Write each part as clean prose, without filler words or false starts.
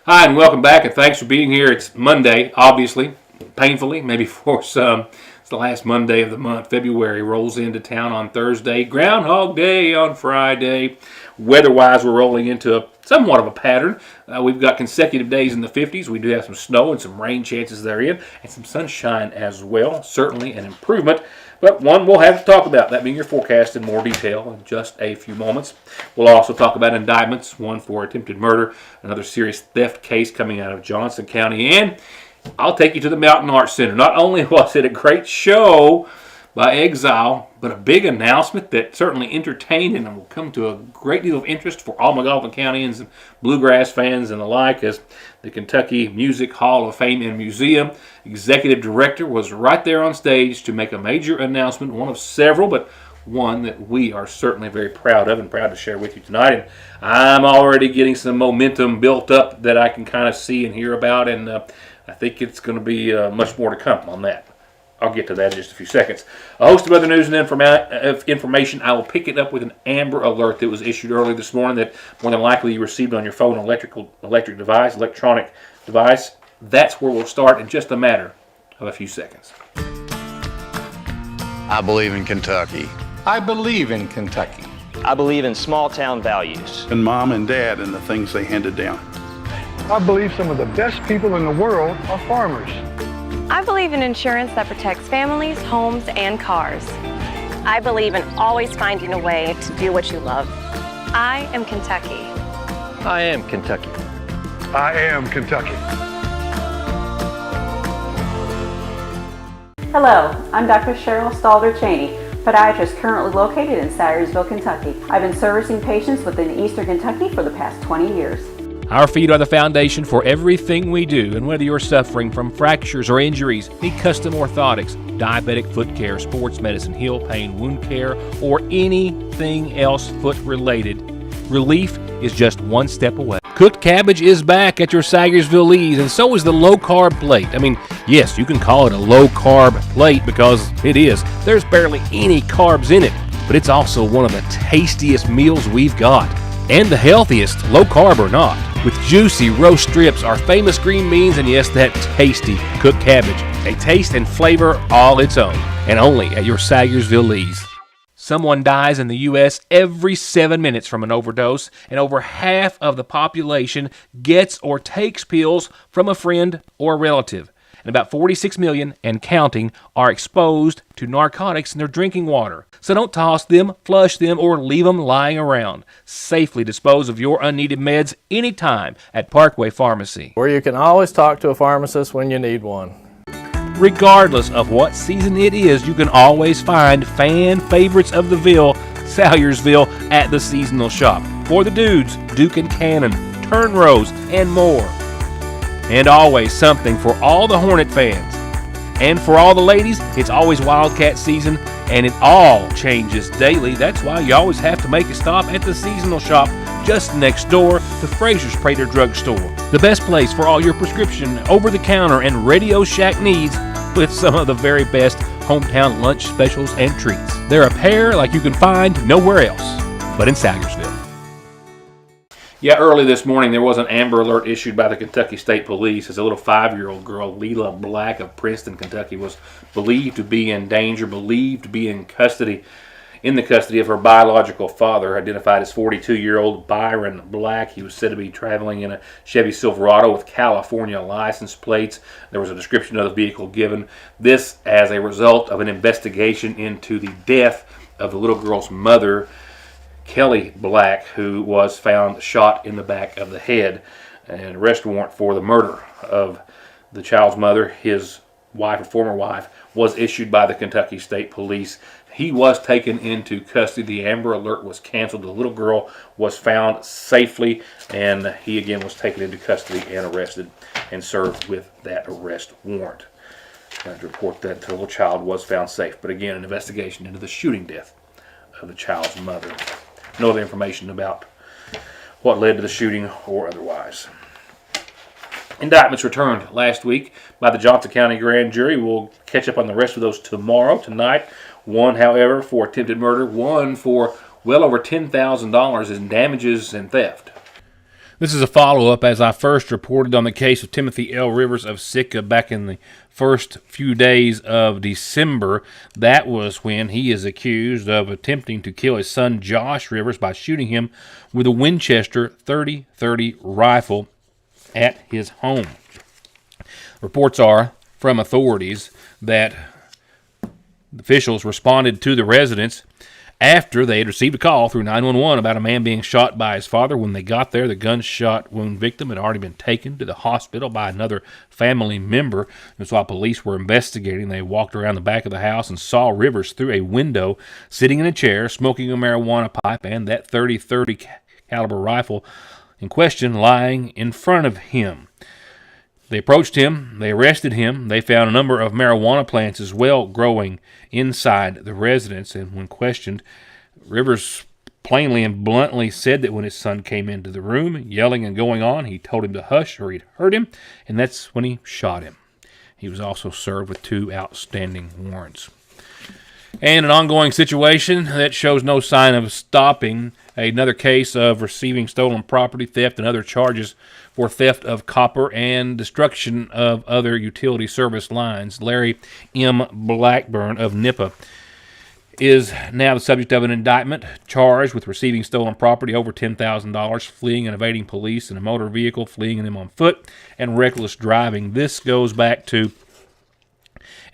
Hi, and welcome back, and thanks for being here. It's Monday, obviously, painfully, maybe for some. It's the last Monday of the month. February rolls into town on Thursday. Groundhog Day on Friday. Weather-wise, we're rolling into somewhat of a pattern. We've got consecutive days in the 50s. We do have some snow and some rain chances therein, and some sunshine as well. Certainly an improvement, but one we'll have to talk about. That being your forecast in more detail in just a few moments. We'll also talk about indictments, one for attempted murder, another serious theft case coming out of Johnson County, and I'll take you to the Mountain Arts Center. Not only was it a great show by Exile, but a big announcement that certainly entertained and will come to a great deal of interest for all McAuliffe Countyans and bluegrass fans and the like, as the Kentucky Music Hall of Fame and Museum executive director was right there on stage to make a major announcement, one of several, but one that we are certainly very proud of and proud to share with you tonight. And I'm already getting some momentum built up that I can kind of see and hear about, and I think it's going to be much more to come on that. I'll get to that in just a few seconds. A host of other news and information. I will pick it up with an Amber Alert that was issued early this morning that more than likely you received on your phone, electronic device. That's where we'll start in just a matter of a few seconds. I believe in Kentucky. I believe in Kentucky. I believe in small town values. And mom and dad and the things they handed down. I believe some of the best people in the world are farmers. I believe in insurance that protects families, homes, and cars. I believe in always finding a way to do what you love. I am Kentucky. I am Kentucky. I am Kentucky. Hello, I'm Dr. Cheryl Stalder-Cheney, podiatrist currently located in Syersville, Kentucky. I've been servicing patients within Eastern Kentucky for the past 20 years. Our feet are the foundation for everything we do, and whether you're suffering from fractures or injuries, need custom orthotics, diabetic foot care, sports medicine, heel pain, wound care, or anything else foot related, relief is just one step away. Cooked cabbage is back at your Syersville Lee's, and so is the low-carb plate. I mean, yes, you can call it a low-carb plate because it is. There's barely any carbs in it, but it's also one of the tastiest meals we've got. And the healthiest, low-carb or not, with juicy roast strips, our famous green beans, and yes, that tasty cooked cabbage. A taste and flavor all its own, and only at your Syersville Lee's. Someone dies in the U.S. every 7 minutes from an overdose, and over half of the population gets or takes pills from a friend or relative. And about 46 million and counting are exposed to narcotics in their drinking water. So don't toss them, flush them, or leave them lying around. Safely dispose of your unneeded meds anytime at Parkway Pharmacy, where you can always talk to a pharmacist when you need one. Regardless of what season it is, you can always find fan favorites of the Ville, Salyersville, at the seasonal shop. For the dudes, Duke and Cannon, Turn Rose, and more. And always something for all the Hornet fans. And for all the ladies, it's always Wildcat season, and it all changes daily. That's why you always have to make a stop at the seasonal shop just next door to Fraser's Prater Drug Store. The best place for all your prescription, over-the-counter, and Radio Shack needs, with some of the very best hometown lunch specials and treats. They're a pair like you can find nowhere else but in Syersville. Yeah, early this morning there was an Amber Alert issued by the Kentucky State Police as a little 5-year-old girl, Leela Black of Princeton, Kentucky, was believed to be in danger, believed to be in the custody of her biological father, identified as 42-year-old Byron Black. He was said to be traveling in a Chevy Silverado with California license plates. There was a description of the vehicle given. This as a result of an investigation into the death of the little girl's mother, Kelly Black, who was found shot in the back of the head. An arrest warrant for the murder of the child's mother, his wife or former wife, was issued by the Kentucky State Police. He was taken into custody. The Amber Alert was canceled. The little girl was found safely, and he again was taken into custody and arrested and served with that arrest warrant. I have to report that the little child was found safe. But again, an investigation into the shooting death of the child's mother. No other information about what led to the shooting or otherwise. Indictments returned last week by the Johnson County Grand Jury. We'll catch up on the rest of those tomorrow. Tonight, one, however, for attempted murder, one for well over $10,000 in damages and theft. This is a follow-up as I first reported on the case of Timothy L. Rivers of Sitka back in the first few days of December. That was when he is accused of attempting to kill his son Josh Rivers by shooting him with a Winchester .30-30 rifle at his home. Reports are from authorities that officials responded to the residence after they had received a call through 911 about a man being shot by his father. When they got there, the gunshot wound victim had already been taken to the hospital by another family member. And so while police were investigating, they walked around the back of the house and saw Rivers through a window, sitting in a chair, smoking a marijuana pipe, and that .30-30 caliber rifle in question lying in front of him. They approached him, they arrested him, they found a number of marijuana plants as well growing inside the residence, and when questioned, Rivers plainly and bluntly said that when his son came into the room, yelling and going on, he told him to hush or he'd hurt him, and that's when he shot him. He was also served with 2 outstanding warrants. And an ongoing situation that shows no sign of stopping. Another case of receiving stolen property, theft, and other charges for theft of copper and destruction of other utility service lines. Larry M. Blackburn of Nippa is now the subject of an indictment, charged with receiving stolen property over $10,000, fleeing and evading police in a motor vehicle, fleeing them on foot, and reckless driving. This goes back to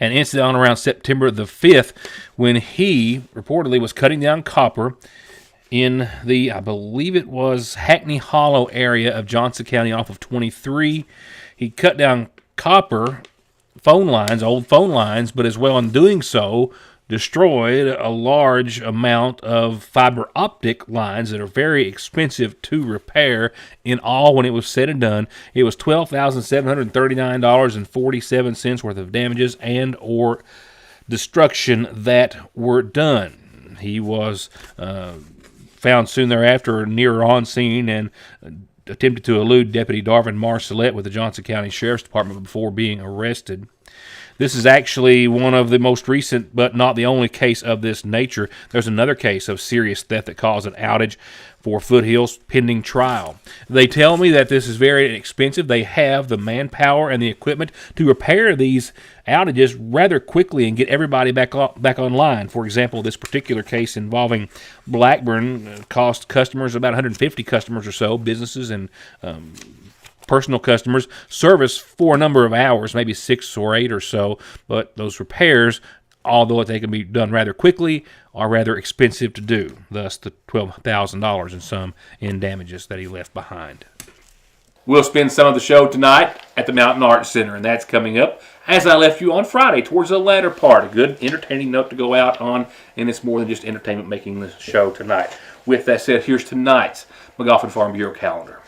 an incident on around September the 5th when he reportedly was cutting down copper in the, I believe it was Hackney Hollow area of Johnson County off of 23. He cut down copper phone lines, old phone lines, but as well in doing so, destroyed a large amount of fiber optic lines that are very expensive to repair. In all, when it was said and done, it was $12,739.47 worth of damages and or destruction that were done. He was found soon thereafter near on scene and attempted to elude Deputy Darvin Marcellette with the Johnson County Sheriff's Department before being arrested. This is actually one of the most recent, but not the only case of this nature. There's another case of serious theft that caused an outage for Foothills pending trial. They tell me that this is very inexpensive. They have the manpower and the equipment to repair these outages rather quickly and get everybody back online. For example, this particular case involving Blackburn cost customers, about 150 customers or so, businesses and personal customers, service for a number of hours, maybe 6 or 8 or so, but those repairs, although they can be done rather quickly, are rather expensive to do, thus the $12,000 in sum in damages that he left behind. We'll spend some of the show tonight at the Mountain Arts Center, and that's coming up as I left you on Friday towards the latter part. A good, entertaining note to go out on, and it's more than just entertainment making the show tonight. With that said, here's tonight's McGoffin Farm Bureau calendar.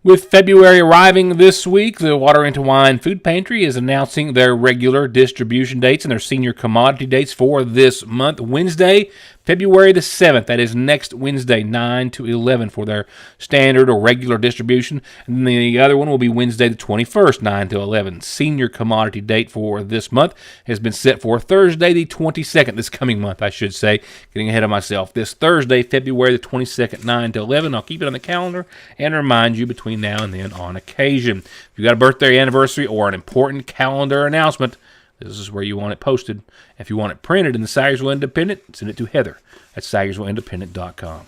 With February arriving this week, the Water Into Wine Food Pantry is announcing their regular distribution dates and their senior commodity dates for this month. Wednesday, February the 7th, that is next Wednesday, 9 to 11 for their standard or regular distribution. And the other one will be Wednesday the 21st, 9 to 11. Senior commodity date for this month has been set for Thursday the 22nd, this coming month, I should say. Getting ahead of myself. This Thursday, February the 22nd, 9 to 11. I'll keep it on the calendar and remind you between now and then on occasion. If you've got a birthday, anniversary, or an important calendar announcement, this is where you want it posted. If you want it printed in the Sayersville Independent, send it to Heather at SayersvilleIndependent.com.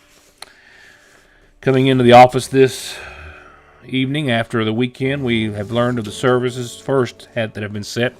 Coming into the office this evening after the weekend, we have learned of the services first that have been set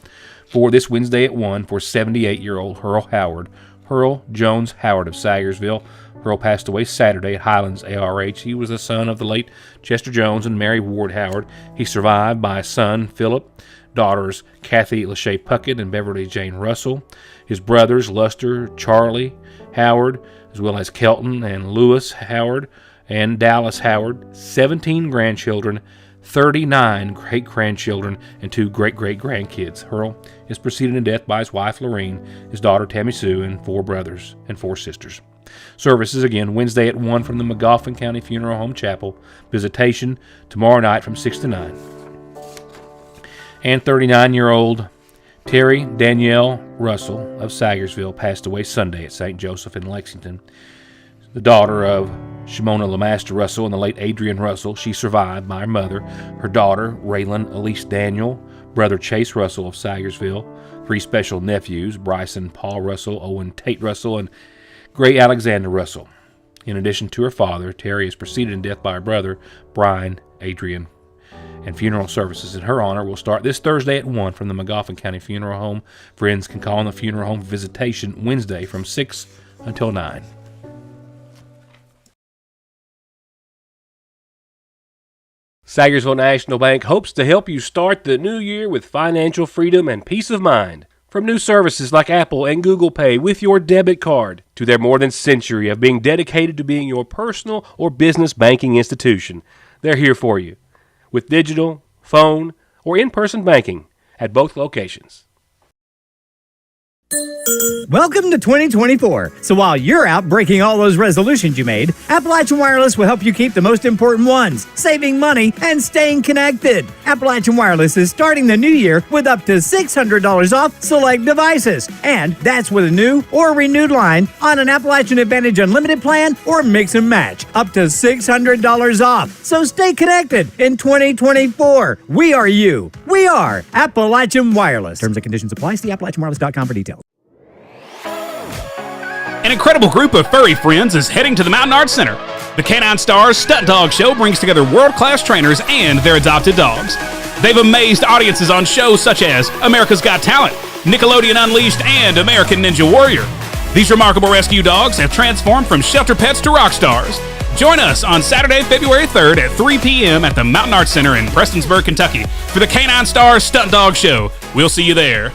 for this Wednesday at 1 for 78-year-old Hurl Howard. Hurl Jones Howard of Sayersville. Hurl passed away Saturday at Highlands ARH. He was the son of the late Chester Jones and Mary Ward Howard. He's survived by a son, Philip, daughters Kathy Lachey Puckett and Beverly Jane Russell, his brothers Luster, Charlie Howard, as well as Kelton and Lewis Howard and Dallas Howard, 17 grandchildren, 39 great-grandchildren, and 2 great-great-grandkids. Hurl is preceded in death by his wife Lorene, his daughter Tammy Sue, and 4 brothers and 4 sisters. Services again Wednesday at 1 from the McGoffin County Funeral Home Chapel. Visitation tomorrow night from 6 to 9. And 39-year-old Terry Danielle Russell of Sayersville passed away Sunday at St. Joseph in Lexington. The daughter of Shimona Lamaster Russell and the late Adrian Russell. She's survived by her mother, her daughter, Raylan Elise Daniel, brother Chase Russell of Salyersville, 3 special nephews, Bryson Paul Russell, Owen Tate Russell, and Gray Alexander Russell. In addition to her father, Terry is preceded in death by her brother, Brian Adrian. And funeral services in her honor will start this Thursday at 1 from the Magoffin County Funeral Home. Friends can call on the funeral home visitation Wednesday from 6 until 9. Salyersville National Bank hopes to help you start the new year with financial freedom and peace of mind. From new services like Apple and Google Pay with your debit card to their more than century of being dedicated to being your personal or business banking institution, they're here for you with digital, phone, or in-person banking at both locations. Welcome to 2024. So while you're out breaking all those resolutions you made, Appalachian Wireless will help you keep the most important ones, saving money and staying connected. Appalachian Wireless is starting the new year with up to $600 off select devices. And that's with a new or renewed line on an Appalachian Advantage Unlimited plan or mix and match. Up to $600 off. So stay connected in 2024. We are you. We are Appalachian Wireless. Terms and conditions apply. See AppalachianWireless.com for details. An incredible group of furry friends is heading to the Mountain Arts Center. The Canine Stars Stunt Dog Show brings together world-class trainers and their adopted dogs. They've amazed audiences on shows such as America's Got Talent, Nickelodeon Unleashed, and American Ninja Warrior. These remarkable rescue dogs have transformed from shelter pets to rock stars. Join us on Saturday, February 3rd at 3 p.m. at the Mountain Arts Center in Prestonsburg, Kentucky for the Canine Stars Stunt Dog Show. We'll see you there.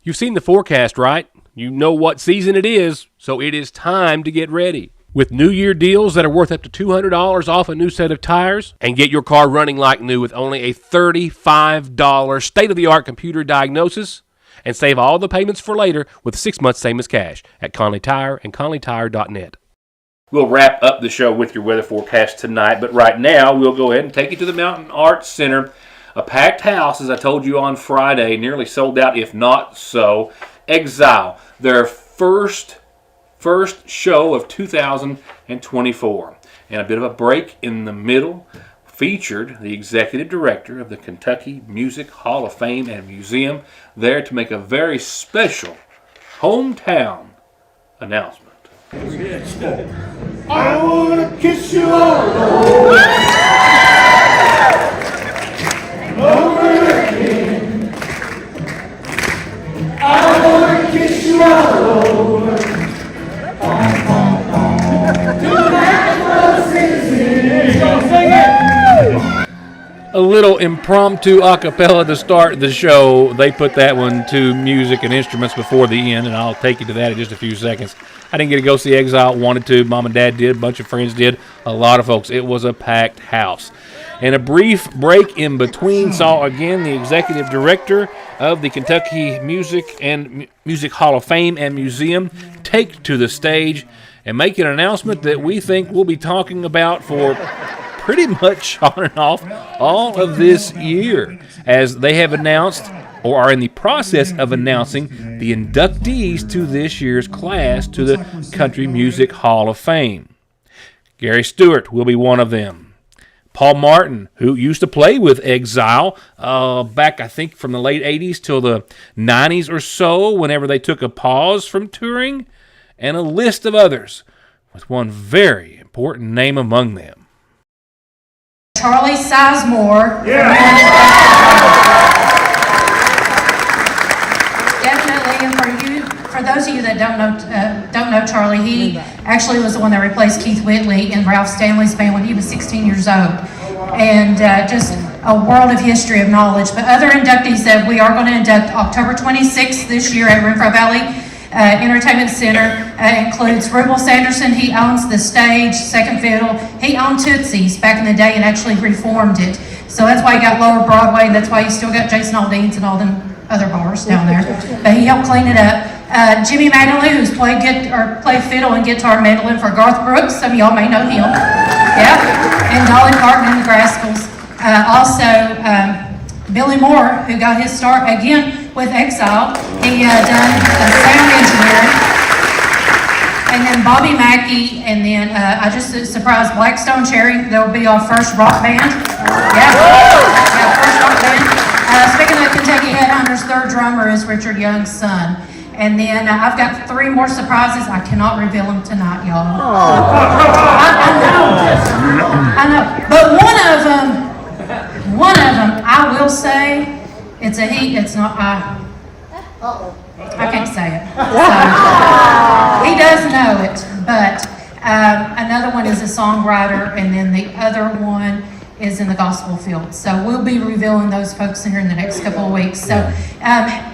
You've seen the forecast, right? You know what season it is, so it is time to get ready. With New Year deals that are worth up to $200 off a new set of tires, and get your car running like new with only a $35 state-of-the-art computer diagnosis, and save all the payments for later with 6 months same as cash at Conley Tire and ConleyTire.net. We'll wrap up the show with your weather forecast tonight, but right now we'll go ahead and take you to the Mountain Arts Center. A packed house, as I told you on Friday, nearly sold out, if not so. Exile, their first show of 2024. And a bit of a break in the middle featured the executive director of the Kentucky Music Hall of Fame and Museum there to make a very special hometown announcement. I want to kiss you all over again. I want to kiss you all over. A little impromptu a cappella to start the show. They put that one to music and instruments before the end, and I'll take you to that in just a few seconds. I didn't get to go see Exile, wanted to. Mom and Dad did, a bunch of friends did, a lot of folks. It was a packed house. And a brief break in between saw again the executive director of the Kentucky Music Hall of Fame and Museum take to the stage and make an announcement that we think we'll be talking about for pretty much on and off all of this year, as they have announced or are in the process of announcing the inductees to this year's class to the Country Music Hall of Fame. Gary Stewart will be one of them. Paul Martin, who used to play with Exile back, I think, from the late 80s till the 90s or so, whenever they took a pause from touring, and a list of others, with one very important name among them. Charlie Sizemore. Definitely, and for those of you that don't know Charlie, he actually was the one that replaced Keith Whitley in Ralph Stanley's band when he was 16 years old. And just a world of history of knowledge. But other inductees that we are going to induct October 26th this year at Renfro Valley Entertainment Center includes Rubel Sanderson. He owns the stage, second fiddle. He owned Tootsie's back in the day and actually reformed it. So that's why he got Lower Broadway, and that's why you still got Jason Aldean's and all them other bars down there. But he helped clean it up. Jimmy Magdalene, who's played fiddle and guitar and mandolin for Garth Brooks. Some of y'all may know him. Yeah. And Dolly Parton and the Rascals. Also, Billy Moore, who got his start again with Exile. He done sound engineering. And then Bobby Mackey, and then I just surprised Blackstone Cherry. They'll be our first rock band. Yeah, first rock band. Speaking of Kentucky Headhunters, their drummer is Richard Young's son. And then I've got 3 more surprises. I cannot reveal them tonight, y'all. I know. But one of them, I will say, it's a he. It's not I. I can't say it. So, he does know it, but another one is a songwriter, and then the other one is in the gospel field. So we'll be revealing those folks here in the next couple of weeks. So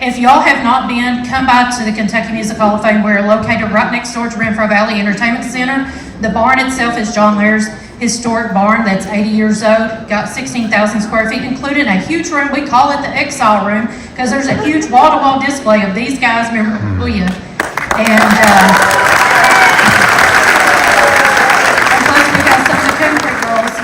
if y'all have not been, come by to the Kentucky Music Hall of Fame. We're located right next door to Renfro Valley Entertainment Center. The barn itself is John Lair's historic barn that's 80 years old, got 16,000 square feet, including a huge room. We call it the Exile Room because there's a huge wall-to-wall display of these guys' memorabilia. And plus we got some of the Country Girls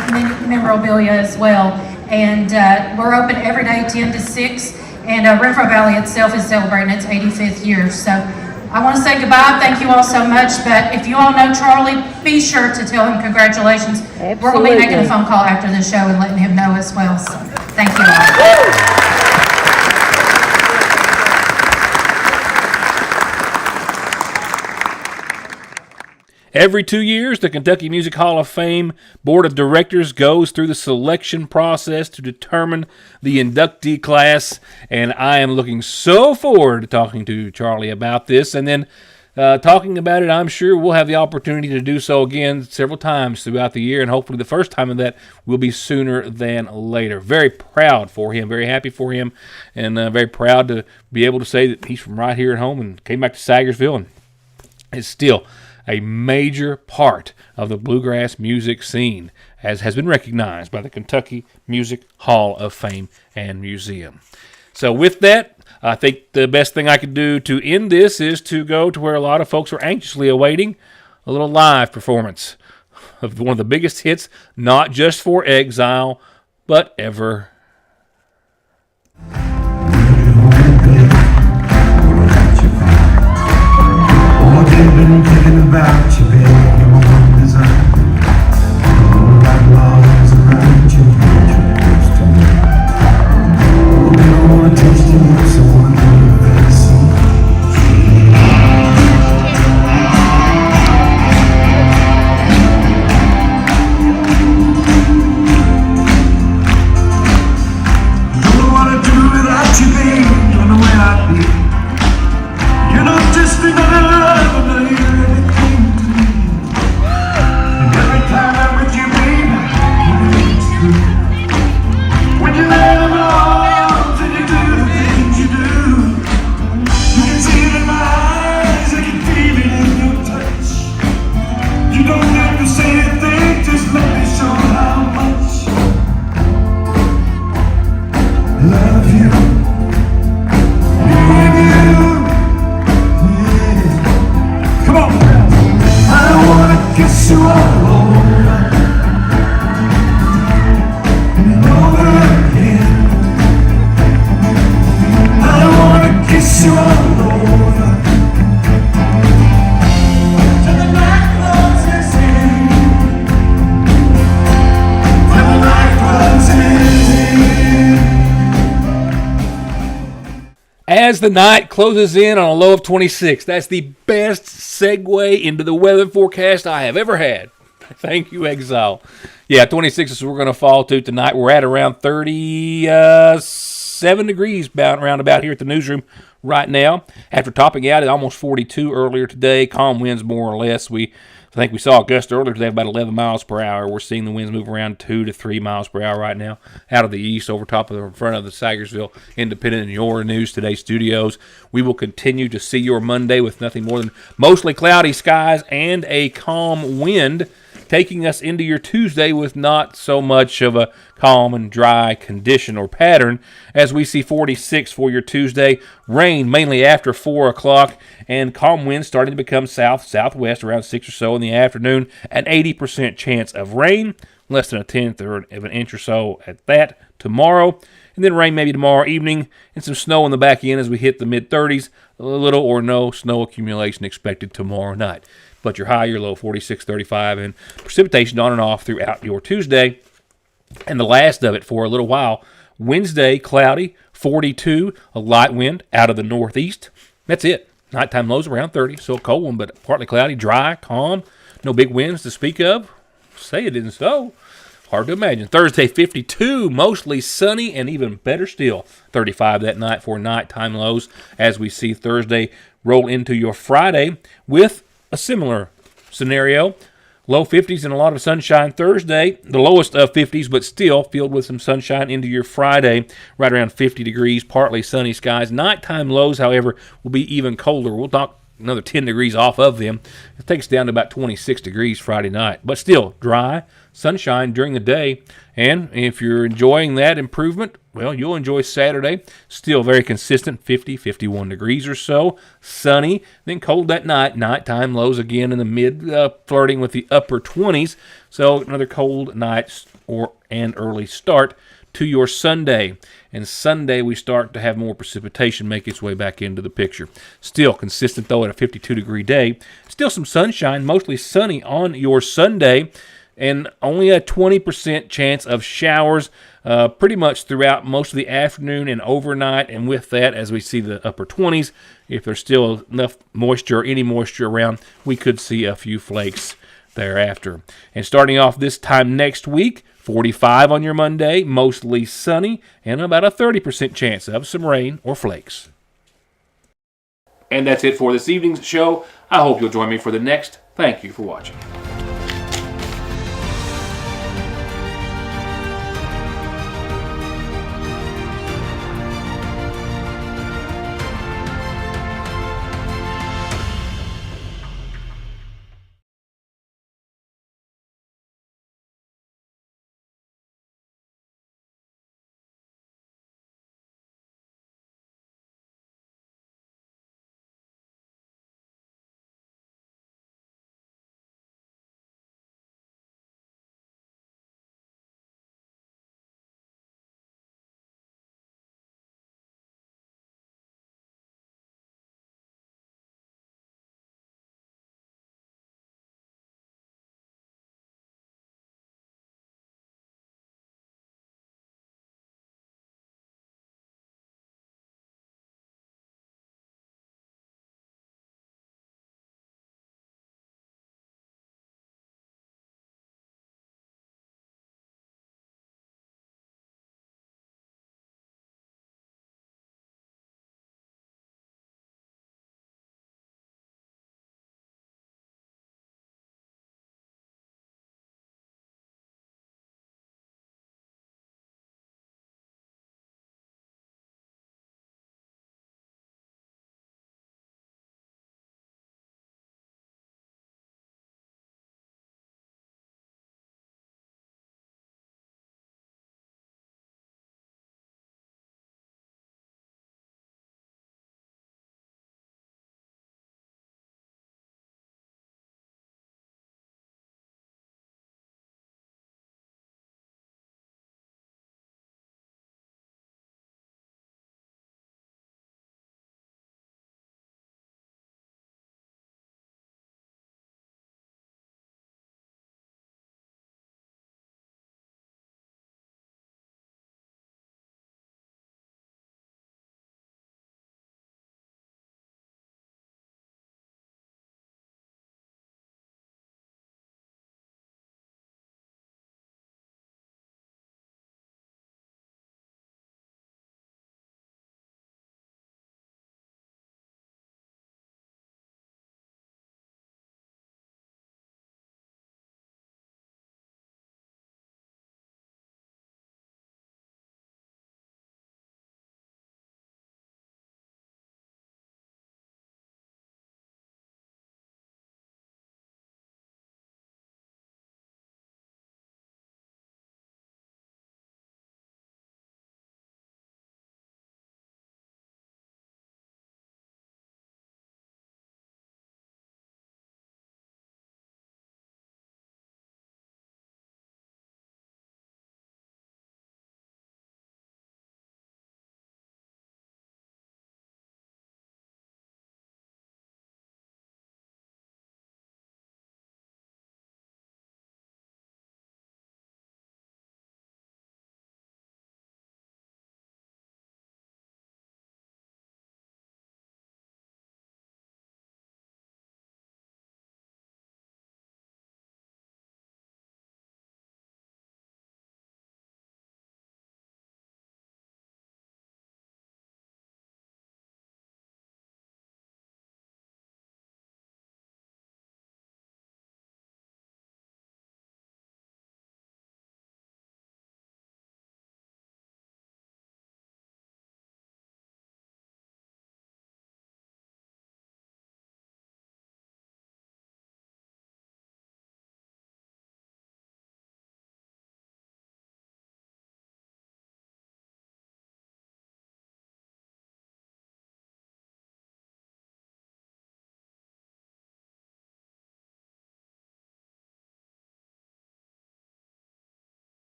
memorabilia as well. And we're open every day 10 to 6. And Renfro Valley itself is celebrating its 85th year. So I want to say goodbye. Thank you all so much. But if you all know Charlie, be sure to tell him congratulations. Absolutely. We're going to be making a phone call after the show and letting him know as well. So thank you all. Every 2 years, the Kentucky Music Hall of Fame Board of Directors goes through the selection process to determine the inductee class, and I am looking so forward to talking to Charlie about this, and then talking about it, I'm sure we'll have the opportunity to do so again several times throughout the year, and hopefully the first time of that will be sooner than later. Very proud for him, very happy for him, and very proud to be able to say that he's from right here at home and came back to Sagersville and is still a major part of the bluegrass music scene, as has been recognized by the Kentucky Music Hall of Fame and Museum. So with that, I think the best thing I could do to end this is to go to where a lot of folks are anxiously awaiting a little live performance of one of the biggest hits, not just for Exile, but ever. Been thinking about you, baby, your one design. All that love is around you, close to me. Oh, I wanna taste your lips, I wanna know your face. Don't know what I'd do without you, baby, don't know where I'd be. You're not just another love, but you're everything to me. And every time I'm with you, baby, it's true. When you lay in my arms and you do the things you do, you can see it in my eyes, I can feel it in your touch. You don't have to say anything, just let me show how much I love you. Kiss you all over and over again. I wanna kiss you all over till the night closes in. Till the night closes in. As the night closes in on a low of 26, that's the best segue into the weather forecast I have ever had. Thank you, Exile. Yeah, 26 is what we're going to fall to tonight. We're at around 37 degrees around about here at the newsroom right now. After topping out at almost 42 earlier today, calm winds more or less. We I think we saw a gust earlier today of about 11 miles per hour. We're seeing the winds move around 2 to 3 miles per hour right now out of the east over top of the front of the Sagersville Independent and Your News Today studios. We will continue to see your Monday with nothing more than mostly cloudy skies and a calm wind, taking us into your Tuesday with not so much of a calm and dry condition or pattern, as we see 46 for your Tuesday. Rain mainly after 4 o'clock, and calm winds starting to become south-southwest around 6 or so in the afternoon. An 80% chance of rain, less than a tenth of an inch or so at that tomorrow. And then rain maybe tomorrow evening, and some snow in the back end as we hit the mid-30s. A little or no snow accumulation expected tomorrow night. But your high, your low, 46, 35, and precipitation on and off throughout your Tuesday. And the last of it for a little while, Wednesday, cloudy, 42, a light wind out of the northeast. That's it. Nighttime lows around 30, so a cold one, but partly cloudy, dry, calm. No big winds to speak of. Say it isn't so. Hard to imagine. Thursday, 52, mostly sunny, and even better still, 35 that night for nighttime lows, as we see Thursday roll into your Friday with a similar scenario. Low 50s and a lot of sunshine Thursday. The lowest of 50s, but still filled with some sunshine into your Friday. Right around 50 degrees, partly sunny skies. Nighttime lows, however, will be even colder. We'll knock another 10 degrees off of them. It takes down to about 26 degrees Friday night. But still, dry, sunshine during the day. And if you're enjoying that improvement, well, you'll enjoy Saturday. Still very consistent, 50, 51 degrees or so. Sunny, then cold that night. Nighttime lows again in the mid, flirting with the upper 20s. So another cold night and early start to your Sunday. And Sunday we start to have more precipitation make its way back into the picture. Still consistent, though, at a 52-degree day. Still some sunshine, mostly sunny on your Sunday. And only a 20% chance of showers pretty much throughout most of the afternoon and overnight. And with that, as we see the upper 20s, if there's still enough moisture or any moisture around, we could see a few flakes thereafter. And starting off this time next week, 45 on your Monday, mostly sunny, and about a 30% chance of some rain or flakes. And that's it for this evening's show. I hope you'll join me for the next. Thank you for watching.